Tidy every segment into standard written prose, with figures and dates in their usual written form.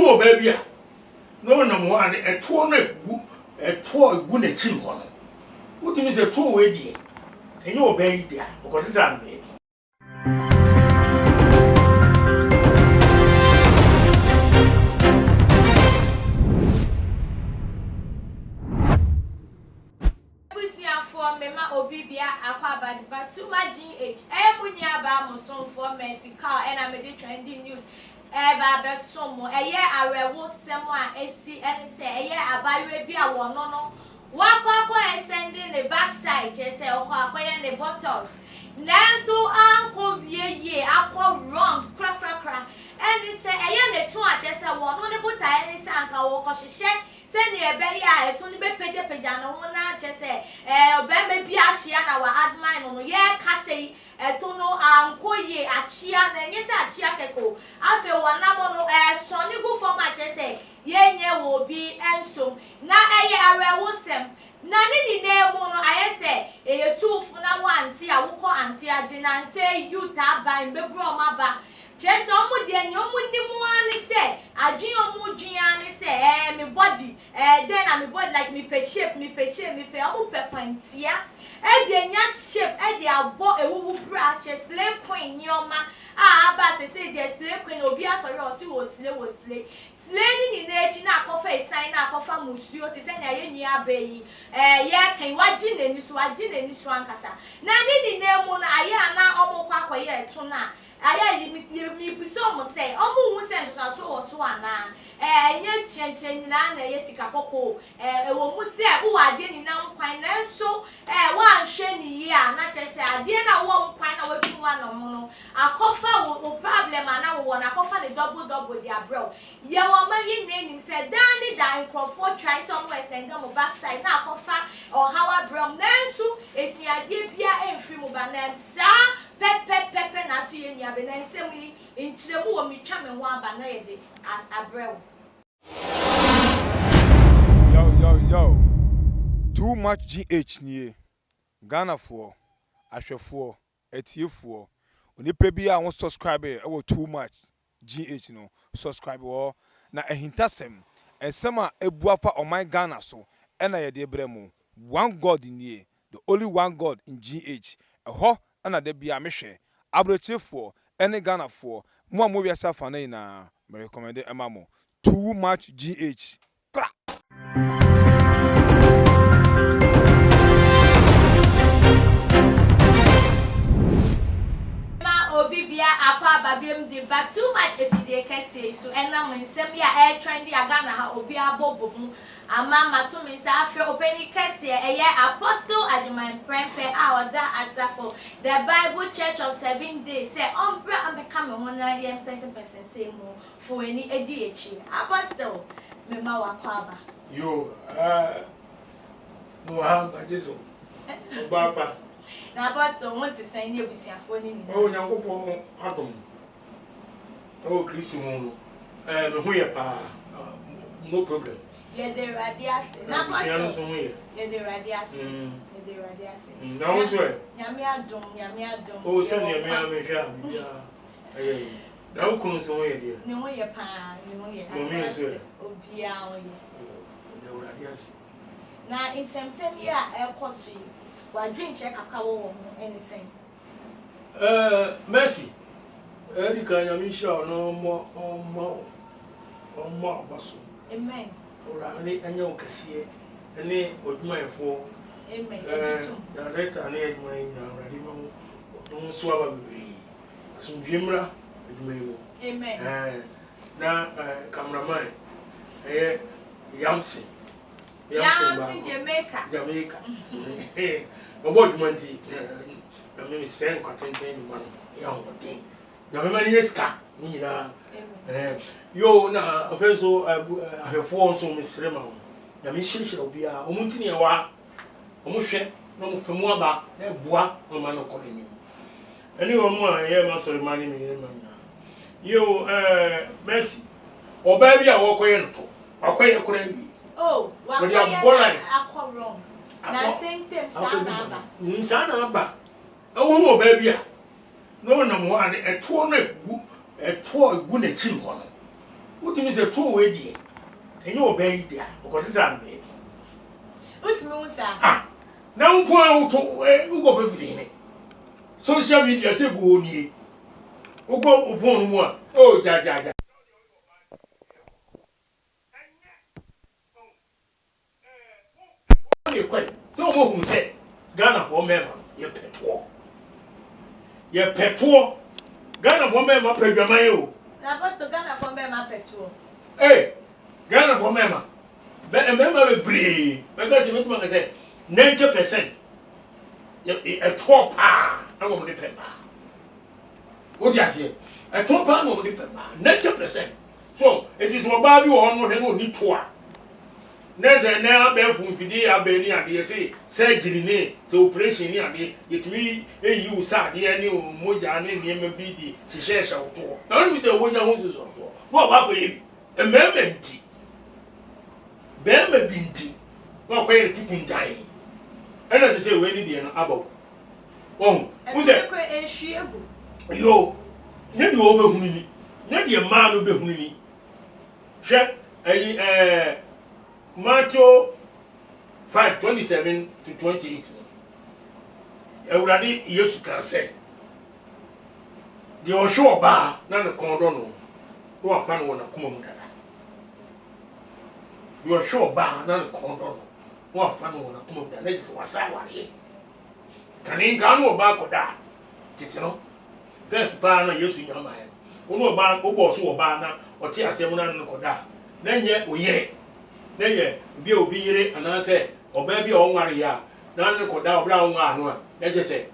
wo baby a no na mo ane eto no egu na chi ho no wotumi se to we die enye wo baby dia because it's am baby Mema obibia akwa badiba too much GH munya ba mo son for Mercy Car and me dey trending news ba be so mo eye arewo sem a esi ene se eye abayo bi a wono no wakwa extending the backside che se akwa the bottles nanso anko wieye akwa wrong kra ene se eye le tun a che se wono ne buta ene se anka wo ko hihye send ye be ya eto ni be peja no ho na che se be bi ahia na wa admin no ye ka sei eto no ankoye achia na enye se achia keko afi wona mo no so ni gu form a che se ye nye wo bi ensom na eye arewo sem na ni na emu no aye se eye tufu na wo anti a wo ko anti agina say youth aban be bro ma ba Chese omu de enyo mu ni mu ani se adwin omu dwin ani se me body then na me body like me pe shape omu pe kwantia de enya shape de abo ewuwu bra chese le queen nyoma aba se de slay queen obi asori o si wo slay ni na echi na akofa esan na akofa musuo te se na ye nyi abayi ye kan waji na ni so ankasa na ni na emu na aye ana omu kwa akoye to na aya mi biso mo say omu hu sense so so ana nye chienche nyina na ye sika kokko wo mu say wo ade ni na nkwan na so wa nhwe ni yi a na che say ade na wo nkwan na wabi mu anom no akofa wo problem ana wo na akofa le double dia bro ye wo ma yi na nim say dan da microphone try somewhere stand on backside na akofa or how bro na so esuade bia emfiri mu ba na sa pepe na to ye nya be na nsem yi nchiremu wo mitwa me ho aba na ye de abrew yo too much GH nie Ghana for ahwefo etiefo onipa bi a won subscribe e wo too much GH no subscribe wo na ehintasem ensem a ebuafa oman Ghana so e na ye de bremu one god nie the only one god in GH eho ana de bia mehwe abrochefo ene Ghana for mo wi safa na ina me recommend emamo too much GH kra obibia akwa babiem de ba too much efidie kese so ena mo nsem ya trendy Ghana ha obi abobomu ama matumi sa afre openi kese eye apostle ajiman prempe a oda asafo the Bible Church of 7 days say ombra ambeka me ho na ye person say mo for any edi echi apostle me ma wakwa aba yo no ha ba jesu obapa na apostle want to say ni ebusiafo ni ni o nyankopon adom o Kristo mu me ho ye pa no problem ye de radias na apostle ye de radias na wo so nyame adom o se ne me hwa ya na wo kunu so ye de ne ho ye pa ne ho ye no me so obia ho ye de radias na insemsem ya ekoso yi wa dream check akawo wo anything Mercy edi kan ya mi sha no mo abaso amen ora ni anya okase ni odwumayefo amen director ni edwumay na radi mo no so aba bebre asumdwemra edwumayo amen na cameraman Yamsi Jamaica obo dwumanti na me sen kwatenten ni mano ya hoden na me mani yeska ni nyina yo na ofenso ahefo nso mesre ma na me shirishira obi a omuntini ewa omuhwe na omufemu aba na ebua no ma no koleni ani wo mu a ye ma sori mani me ye ma yo Mercy oba bi a wo koye no to akoye kora bi oh wa koye akọrọ na sentem sana aba ewo no oba bi a no na mo ane eto no egu na chi ho no What is a two way dear? And you're baby dear, because it's a baby. What's me, sir? Ah, now go to everything. Social media say go near. Who go phone one? Oh, Jaja. So who said Ghana for member, your petrol. Your petrol. Ghana for member, Pedamayo. Now, Pastor Ghana for member petrol. Hey, Ghana for member. But a member will breathe. Because you make me say 90%. A 12 pound. I'm going to depend. What do you say? A 12 pound will depend. 90%. So it is what Barbie or no need to. Neze na abefu fidi abeni ade say surgery ne so operation ni ade yetumi eyi usa ade ani moja ne niam bi di hihesha woto na wonu say wonya ho so so wo ba ko yebi emementi bema binti wo ko yere tukuntan ena say we ni de no abaw wo say ko ehwie egu yo ne de wo behunu ni ne de ma no behunu ni hwe ayi Matthew 5:27 to 28. Already Yesu can say. The Osho ba na ne kondono. No afan wona kuma mu dada. The Osho ba na ne kondono. No afan wona kuma mu dada. Just wasa ware. Kanin kan wo ba koda. Titino. First ba na Yesu nyama ya. Ono ba obo so ba na ote asem na ne koda. Na nye oyere. Neye bi obi yire anase oba bi o nware ya na ne koda obra onwa anu a eje se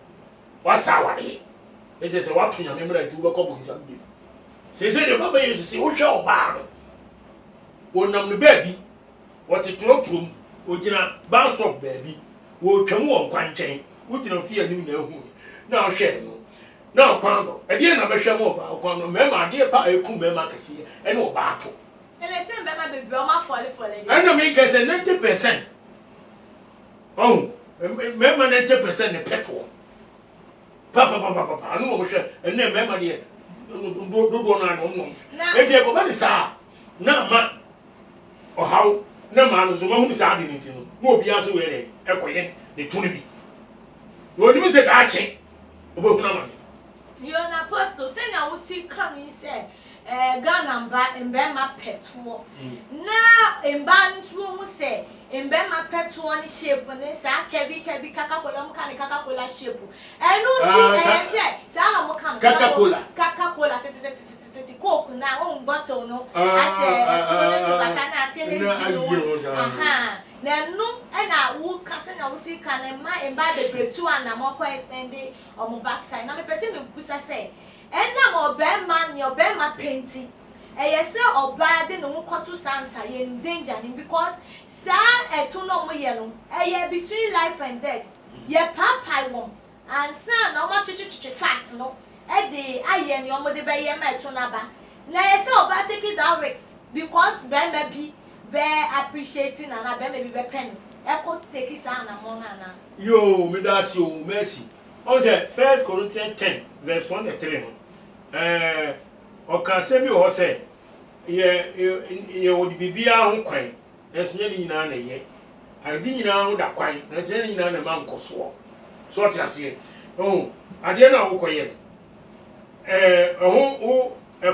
wasa ware eje se watu nya memra du be ko bo nsam bi se de baba yesu se wo hwe oba no wonam no ba bi wote tropum ogina bus stop ba bi wo twam won kwanchen wo gina fi anim na ehu na hwe no na kwando e de na be hwe mo ba kwando mema de pa eku mema kese e na oba ato. And I send my baby, I'm falling. I know me can say 90%. Oh, remember 90% the petrol. Papa, I know what and then remember the do no. If you go back, sir, no man or how no man is the one who is adding it. No, be also wearing a coin, the tunic. You want to say that check about no money. You're an apostle, send I will see coming, say. Ghana mba mbema petrol na mba nso mu se mbema petrol ni shape ne sa kebi Coca-Cola mu kan Coca-Cola shape enu ti se sa na mu kan Coca-Cola tete Coke na on bottle no ase so ne so baka na ase ne jiro aha na nu na wo kase na wo si kan mba bebetu ana mo ko extend o mo backside na me pese me pusa se ena mo be man your be ma painting say oba de no koto sansa ye danger because sa eto no mo ye no between life and death ye papa won and san na ma chichichi fact no de aye ni omo de be ye ma eto na ba na say oba take it that risk because be maybe be appreciating and be maybe be pen ko take it na mo na yo me that's you mercy on say 1 Corinthians 10 verse 1 to 3 o kan se mi o se ye odi bibia ho kwan enso ye ni na ye adi nyina ho da kwan na ye ni na ma nkoso so ti ase ade na wo koye ho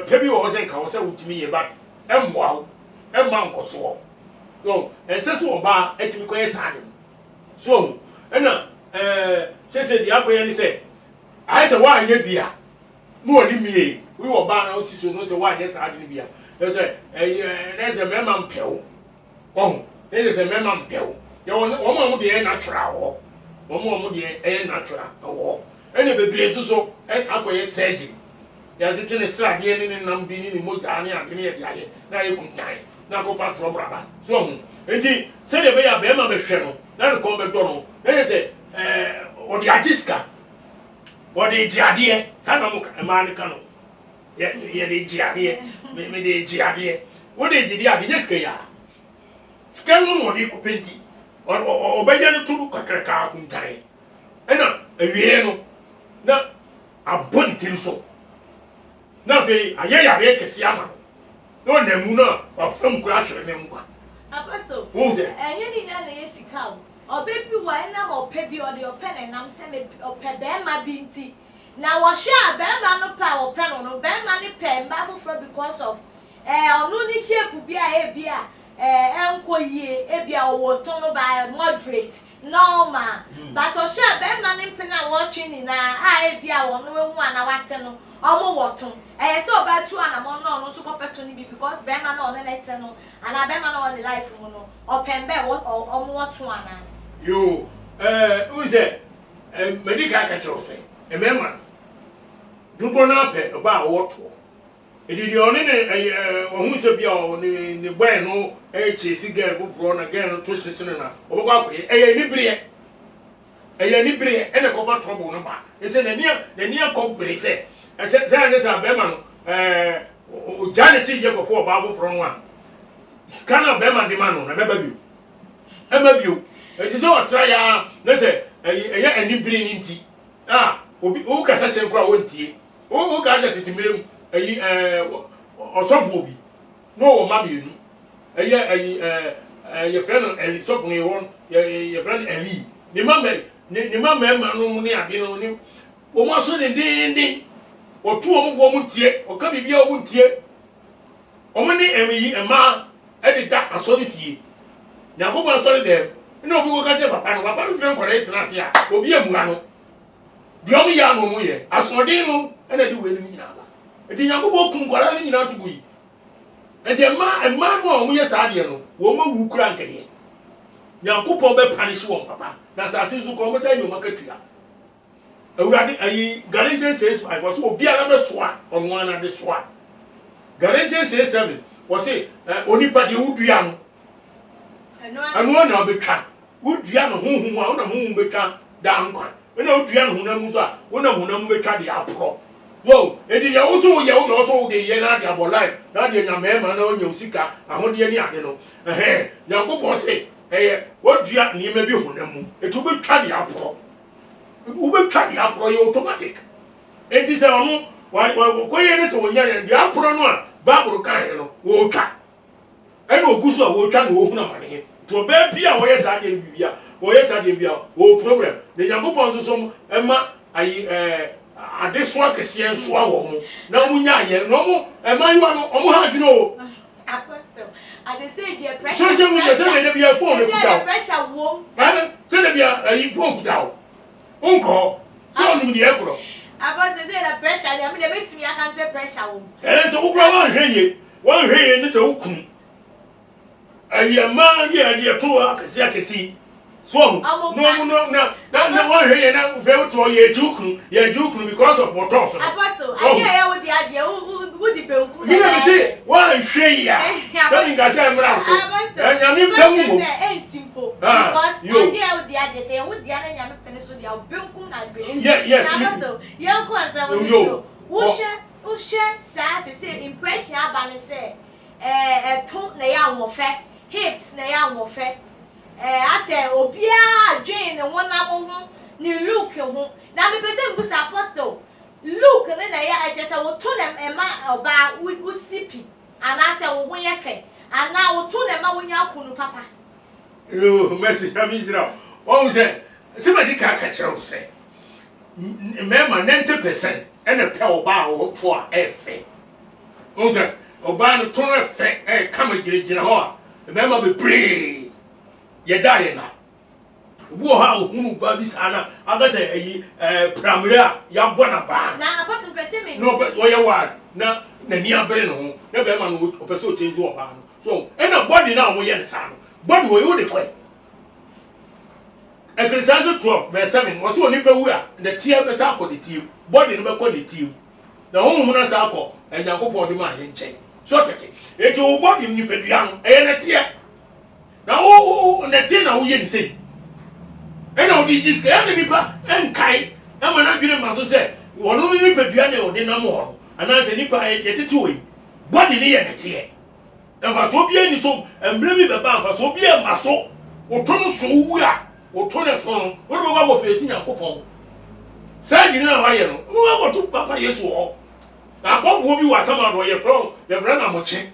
pebi o se ka o se utimi ye bat emwa ma nkoso no ense se oba etimi koye saade so ena se di akoye ni se ai se wa anye bia no oni mie we wo ba na o siso no se wa anye saade ni bia say there's a member pew there's a member pew you want de natural wo de natural wo ene bebre so akoye surgery ya tete ne srade ne nam bi ni moja ne ade ne ye na ye kuntan na ko fa tro braba so enti se de be ya be ma be hwe no na ne ko be do no na say o de agiska o de jiade sa na mo ma ne kanu ye de jiade me de jiade wo de jidi ade ne ska ya ska no mo de ko penti o be ya ne turu kakraka kuntan ena awie no na abon tiri so na fe aye ya re kesi ama no na mu no wa fam kura hwere ne nkwa apostle enye ni na yesika o obebi wa na mo pe bi o de ope na nam se me ope be ma bi nti na wo hwe be ma no pa wo pe no be ma ne pe mba foforo because of onu ni shape bi a e bi a enkoyie e bi a wo ton no by moderate normal but o hwe be ma ne pe na wo twi ni na a e bi a wo no ehu ana wate no omo woton se oba tu ana mo no so kopeto ni bi because be ma no ne te no ana be ma no on life mu no opembe omo woton ana yo uze medical catcher say emema dupo na pe oba woto edidi oni ne ohun se bia ni boy no chesi girl bufro na girl no to hyehyene na obekwa akoye ni bire ene cover trouble no ba ese na ni ko bire se se be ma no o jane chi je ko fo ba bufro no a scanner be ma de ma no na be ba bio bio eti so otra ya na se eni bire ni nti obi o kasa chen kra wontie o kasa titimire osofo obi no wo ma bienu ye friend eli sofo ni won ye friend eli ni mama no ni ade no ni o mo so de otu o mo wo tie o ka bibia o mo tie o mo ni emi ema edida asori fie na go ba asori dem na obi go ka je papa no friend kwara itnase a obi emura no bi o mi ya no mo ye asodi no na di we ni nyina ba eti nyakobo kun kwara ni nyina tugu yi eti ema no omo ye saade no wo ma wu kura nkaye nyakobo be punish won papa na sa asizu ko mo sa nyoma katua awurade ayi Galatians 6:5 was obi ala be soa ono ana de soa Galatians 6:7 was say onipa de wudua no anu na obetwa wudua no honhom a wona honhom betwa da nkwa na wudua no honam so a wona honam betwa de apro wo edi ya wo so de ye na de abo life na de nyamema na onya usika ahode ni ade no nyankopɔ se wodua niema bi honam mu etu betwa de apro ubetwa de apro ye automatic enti se ono ko ye ne se wonya de apro no a bible kan no wo twa ene ogusu a wo twa na wo huna mane to be bia wo ye sa de bibia wo ye sa de bia wo problem de nyankopɔ nso so ema ayi adeswa kese enso awo mu na mu nya ye no mu emanwa no omu ha dwene o apostle as I say the pressure so we say na bia phone kuta pressure wo say na bia ayi phone kuta o onko so no de ekro apostle say the pressure na me dey metimi aka say pressure wo so wo kura wan hweye ne se wo kun ayi ma ye to akesi so no na one here na very to ye jukun because of what also apostle aye wo di ade wo di benku na me say one hwe ya don't think I say mra so nyame pam mo simple because aye wo di ade say wo di na nyame pene so dia benku na be yes apostle ye ko ansa wo wo share sa say impression aba ne say to na ya wo fe hips na ya wo fe ase obia adwen ne wonam ho ni look ho na me pese mbusa apostle look ne na ya agese wo to na ema oba wo sipi ana ase wo ho ye fe ana wo to na ema wo nya kunu papa yo merci amizira o se medical ka kire o se mema 90% ene pe oba wo to a efe o se oba no to efe kama girigina ho a mema be pray ye die na wo ha ohunu ba bi sana agase ayi primary ya bona ba na apostle pese me no o ye wa na ni abere no na be ma no o pese o change wo ba no so ena body na wo ye ne sa no body wo de kwe Ecclesiastes 12:7 wo se oni pe wu a the tear be sa akọ the tear body no be kọ the tear na wo mu na sa akọ enyankopọ de ma ye nchen so tete eti wo body ni pedua no e na tear na na tie na wo ye ni sei ena odi jiska ya nipa enkai na mana dwene ma so se wono ni pedua na odi na mo ho ana se nipa ye tete we body ni ye na tie enfa so bia ni so embre mi be ba enfa so bia ma so wo to no so wu a wo to ne so no wo be go fe si Nyankopon sa jini na wa ye no wo go to papa Yesu ho na bofo bi wa sama do ye fro na mo che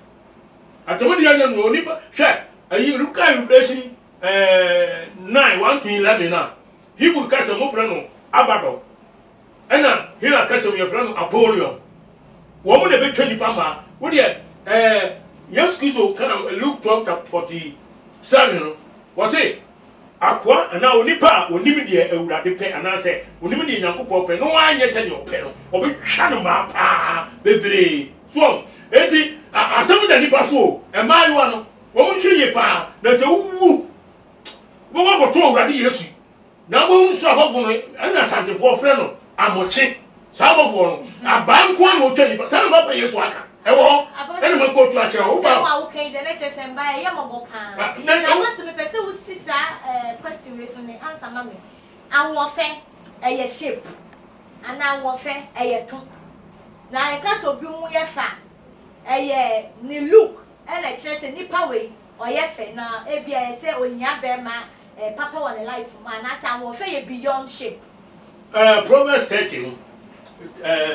atomodi anya no nipa hwe ayi ruka inflation 9 1 to 11 na Hebrew kasa mo frɛ no Abado ɛna Hira kasa mo frɛ no Apollyon wo mo de betwa nipa ma wo de Yes Kristo kan Luke 12:47 no wo say akwa na onipa onim de awurade pɛ anase onim de Nyankopɔn pɛ no anye sɛ de opɛ no obetwa no ma pa bebre so enti asɛm da nipa so emaayewa no wo mo twi ye pa na sɛ wuwu wo go to awurade Yesu na bo nso abofo no ana santefo frɛ no amoche saa abofo no abanko a mo twa nipa sɛ no papa Yesu aka ewo ene man ko tu a kyerɛ wo ba wo kan de na kyerɛ sɛ mba ye mo pa na must me pese wo sisa question we so ne answer ma me anwofe eye shape ana anwofe eye ton na e ka so bi mu ye fa eye ni look ele kyerɛ sɛ nipa we oye fe na e bia ye sɛ onya be ma papa won life ma na sa anwofe ye beyond shape Proverbs 30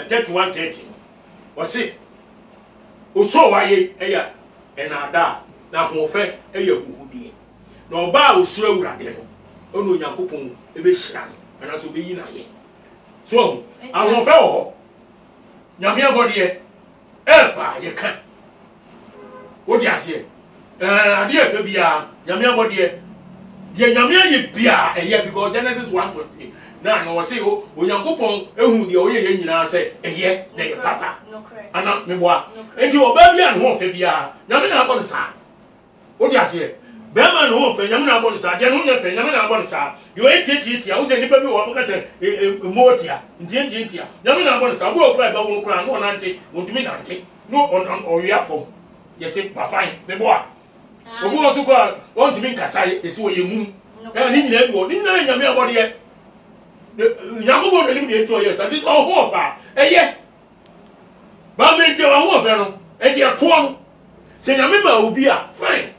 31:30 wasi oso waye eya enada na hofe eya huhudie na oba osura urade no ono Nyankopon ebe hira no ana so be yi na ye so ahofe ho nyame abode efa ye kan wodi ase ade efa bia nyame abode de nyame ye bia eye because Genesis 1:20 na no wase o Nyankopon ehu de oye ye nyina se eye na ye papa ana meboa enti oba bia no ho fa bia nyame na abɔ sa wodi ase be ma no ho fa nyame na abɔ sa de no nya fa nyame na abɔ sa yo etietitia wo se nipa bi wo ka se emotia ntientientia nyame na abɔ sa bo okura ba wo kura no nante wontumi nante no on ya fo yesi ba fine meboa obo so ko wontumi nkasa esi wo ye mu ni nyina bi wo ni nyina nyame abɔ de Nyankopon de lim de etu oye sa dis all ho fa eye ba mente wa ho fa no e de to no se nyame ma obi a fine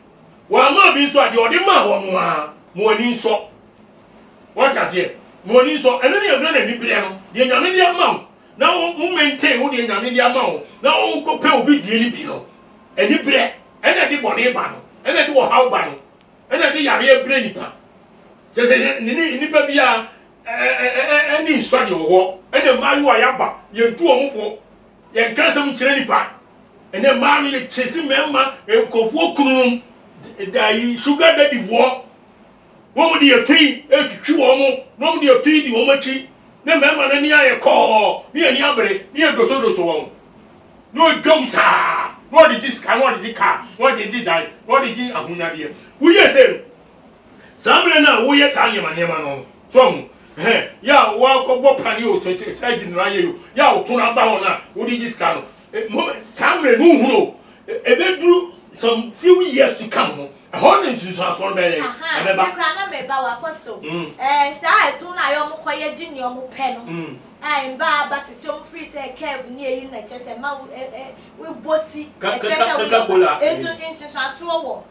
wa ma bi so ade ode ma ho no a mo ani so what as here mo ani so ene ne evre na ni bire no de nyame de ama na wo mente wo de nyame de ama wo na wo ko pe obi die ni bi no eni bire ene de bone ba no ene de wo haw ba no ene de yare e bire nipa se ni pa bi a any study wo ene mayu ayaba ye ntu omfo ye nkasem kire nipa ene ma no ye chesi memma enkofu okunum dai sugar daddy wo mo de ye tui etwitwi wo mo no mo de ye tui di wo machi ne memma na ni aye ko ni ani abere ni e doso wo no dwom sa no de diska no de dika no de di dai no de di ahunya de wo ye se samre na wo ye sa nyema no so ya wa ko bo pani o se general ye ya o tun aba ho na wo di diska no samre no huro ebeduru some few years to come no honey since so be ye abeba na me ba wa apostle sa etun na yo mo koye gini o mo pe no mba ba se so free say curve ni eyi na chese ma we bosi Coca-Cola enso aso wo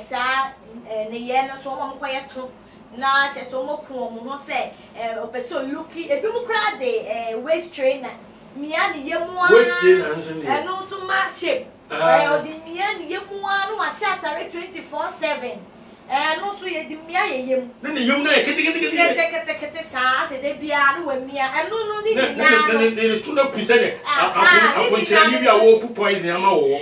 sa ne ye no so mo koye to na chese mo ku mo ho say opeso looky ebi mo kra de waist trainer mia ni ye mu waist trainer nso ni eno so ma shape o di mia ni ye mu anu wa shatare 24/7 no so ye di mia ye yem na ni yem na kete sa se de bia no wa mia no ni na ne tuna pise ne akonche ni bia wo poison ama wo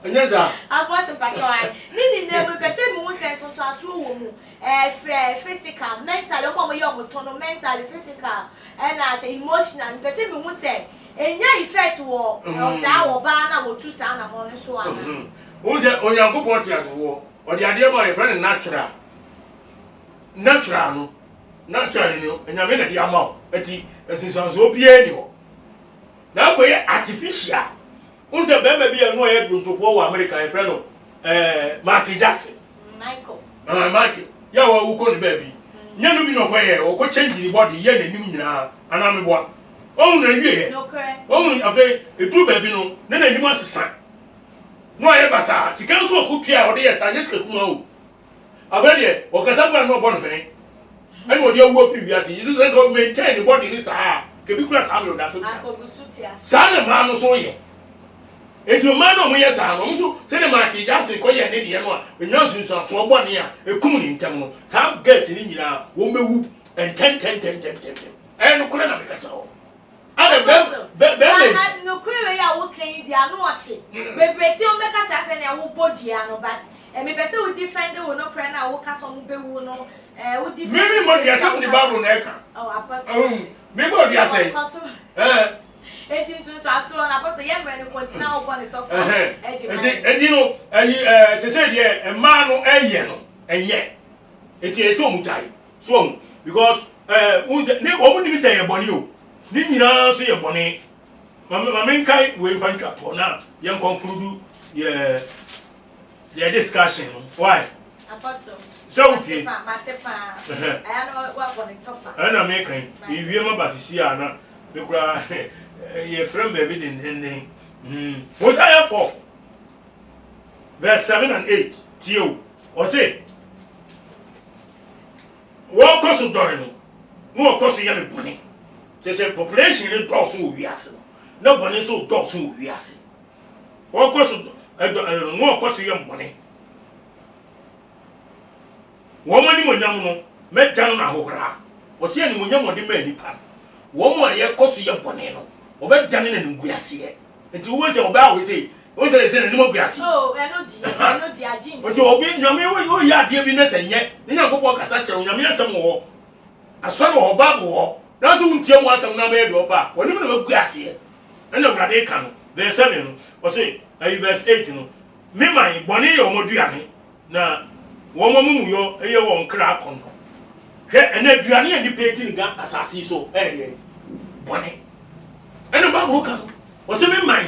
Anyeza apostle pachoa ni na mo pese mu se so aso wo mu physical mental mo ye mo tono mental physical na emotional pese mu se enya effect wo sa wo ba na wo tu sa na mo ne so ana wo se Onyankopon tiaso wo o de ade ma ye friend natural no natural ni enyame na de ama eti esisanso obie ni ho na ko ye artificial unse bema bi enu ye duntofo wo America e friend no Michael Jackson Michael ya wa uko ni baby nyanu bi no ko ye o ko change the body ye na nim nyina ana me boa o na wie ye no correct o ni afi etu baby no na na nim asesa no ye basa sika so ko tua o de ye sa yeska kuma o afi de o kasa bua no bo no fe ani o de awu afi wiase you say go maintain the body ni sa ke bi kura sa me o da so tia sa na ma no so ye Enti o man no mo yes ano so se de mark Jackson ko ye ne de no a enyan sunsun so bɔ ne a ekum ni ntam no sa gas ni nyina wo mewu and 10 no kula na me ka chawo ada be no kula ya wo kan di ano ɔhye bebreti o me ka sa se ne wo body ano but me pese wo defend wo no kra na wo ka so mo bewu no wo defend me mo dia se mo di Bible na eka oh apostle me bo dia say Eti so na apostle ye mre no kontina wo bɔ ne tofa edi no se de man no eye no enye eti ese o mutai so because ne o mu ni say ye boni o ni nyina so ye boni mama nkai we fan twa to na ye conclude ye discussion why apostle so uti matepa aya no wa bɔ ne tofa ana me kan e wie ma basisi ana me kura ye friend baby den Hosea 4 verse 7 and 8 tio o say wo koso dore no wo koso ya me boni say population le do so wi ase no boni so do so wi ase wo koso wo koso ya boni wo mani mo nyam no me dan na hohora wo say ni mo nyam de ma nipa wo mo ye koso ya boni no obe dane na nguase enti wo se oba we say wo se na nimo guase oh eno di agin o obi nyame wo ya de bi na se nye ni yankopɔ kasa kyerɛ nyame asɛm wo asɔre wo ba wo na so untie mu asɛm na ba ye do ba woni na guase na wurade ka no verse 7 no o say verse 8 no me man bɔne ye omoduane na wo mu yo eye wo nkra akɔndo hwɛ ena aduane ye ni peki nga asase so de bɔne eno ba bro kan o se me man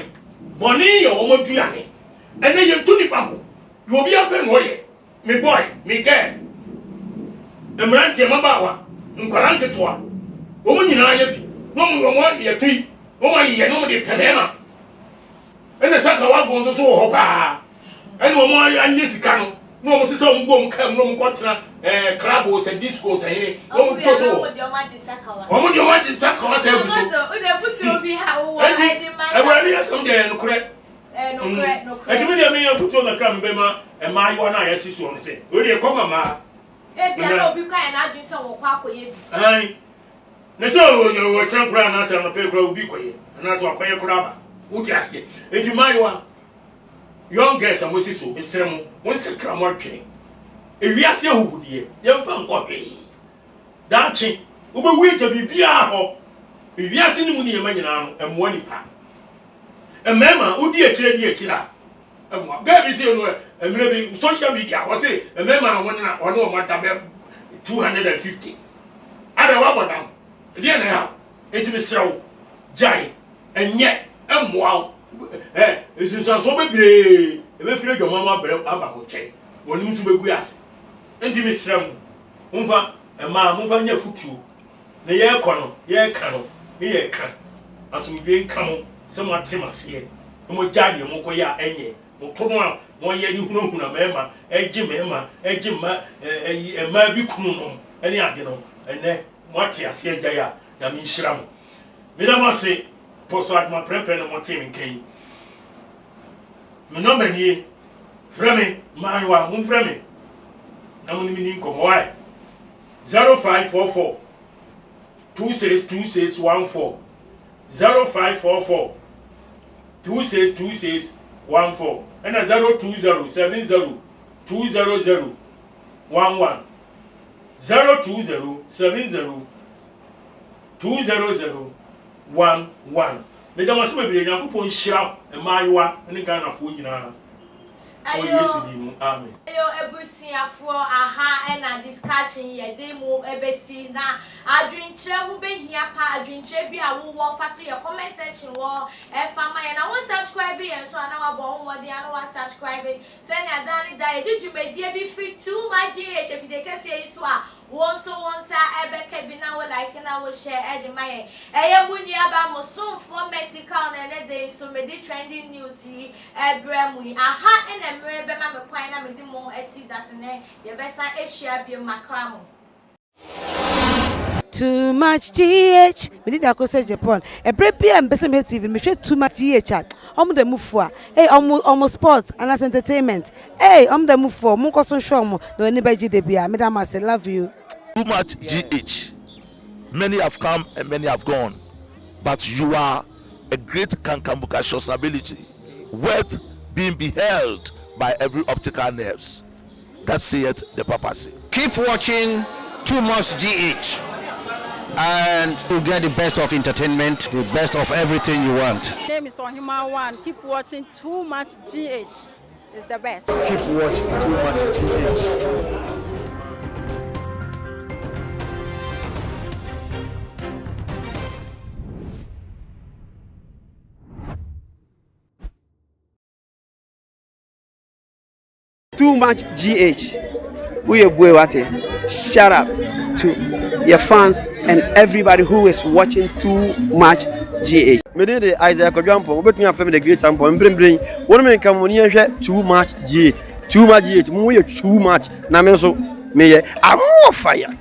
boni ye wo moduane ene ye tu ni pafo yo bi apen wo ye me boy me girl emrantie mabawa nkwalante toa wo mo nyina ye bi no mo ye tui wo mo ye no mo de penema ene saka wa fo so ho pa ene wo mo anye sika no no mo se so mo go mo kam no mo kwatena club o se disco se here wo mo to so wo de o ma ji saka wa wo mo de o ma ji saka wa se bu so o de futu obi ha wo I de ma everybody has some there no correct no correct e ti me me futu na kram be ma e ma yo na ya si so no se o de ko mama e bia na obi kan na adwin se wo kwa akoye bi ai ne so wo chan kra na se no pe kra obi koye na so akoye kra ba wo ti ase e ti ma yo young girls am si so esrem won se kra mo twene ewiase hubudie yemfa nkɔhwe daakye wo be ja bibia ho ewiase ni mu ni yema nyina no emmo nipa emema odi akire di akira emmo ga bi se no emre bi social media wo se emema na won na ono mo da be 250 ada wa bodam die na ya etimi sew jai enye emmo esusan so bebre ebe fire dwomama bere aba ho che woni nso begu ase enti mi srem mfa mfa nya futuo na ye kono ye ka no ne ye ka asomdwe nka mo se mo atemase ye mo jade mo ko ya enye mo to no a mo ye ni hunahuna mema eji ma ema bi kunu no ene ade no ene mo ate ase agya ya na mi nhira mo mi da mo se poso adma prepare no mo temi kan me no manie frame maiwa mo frame na mo ni nkomo why 0544 262614 0544 262614 and 02070 200 11 02070 200 11 me da maso bebere Yakobon hira emaiwa ne Ghana fo nyina ayo amen ayo ebusiafo aha ena discussion ye dey mu ebesi na adwinkyere hu behia pa adwinkyere bi a wo fato ye comment section wo fama ye na won subscribe ye so na wa bo won de na wa subscribe say na dan da ye djumedie bi free too much GH if de kese yi so a won sa ebeke bi na wo like na wo share e de maye eye munyi aba mo somfo Mexican na ne dey so me di trending news yi ebremu aha ena mre be ma me kwan na me di mo esi dasene ye besa ehia bi makra mo Too much GH. Me did that say Japan. A break PM person TV. Me show too much GH. The move for. Hey, almost sports and as entertainment. Hey, the move for. Munko so show mo. No anybody GDB. Madam I say love you. Too much GH. Many have come and many have gone, but you are a great Kankambuka ability, worth being beheld by every optical nerves. That saith the papacy. Keep watching Too Much GH, and you'll get the best of entertainment, the best of everything you want. My name is Ohima One. Keep watching Too Much GH. It's the best. Keep watching Too Much GH. Too Much GH. Shout out to your fans and everybody who is watching Too Much GH. Me dey Isaac Odwampo, obetun afem the great ampo mbrembrem. Wonu me nka mo ni ehwe Too Much GH. Too Much GH. Mo ye too much. Na me so me ye amo fire.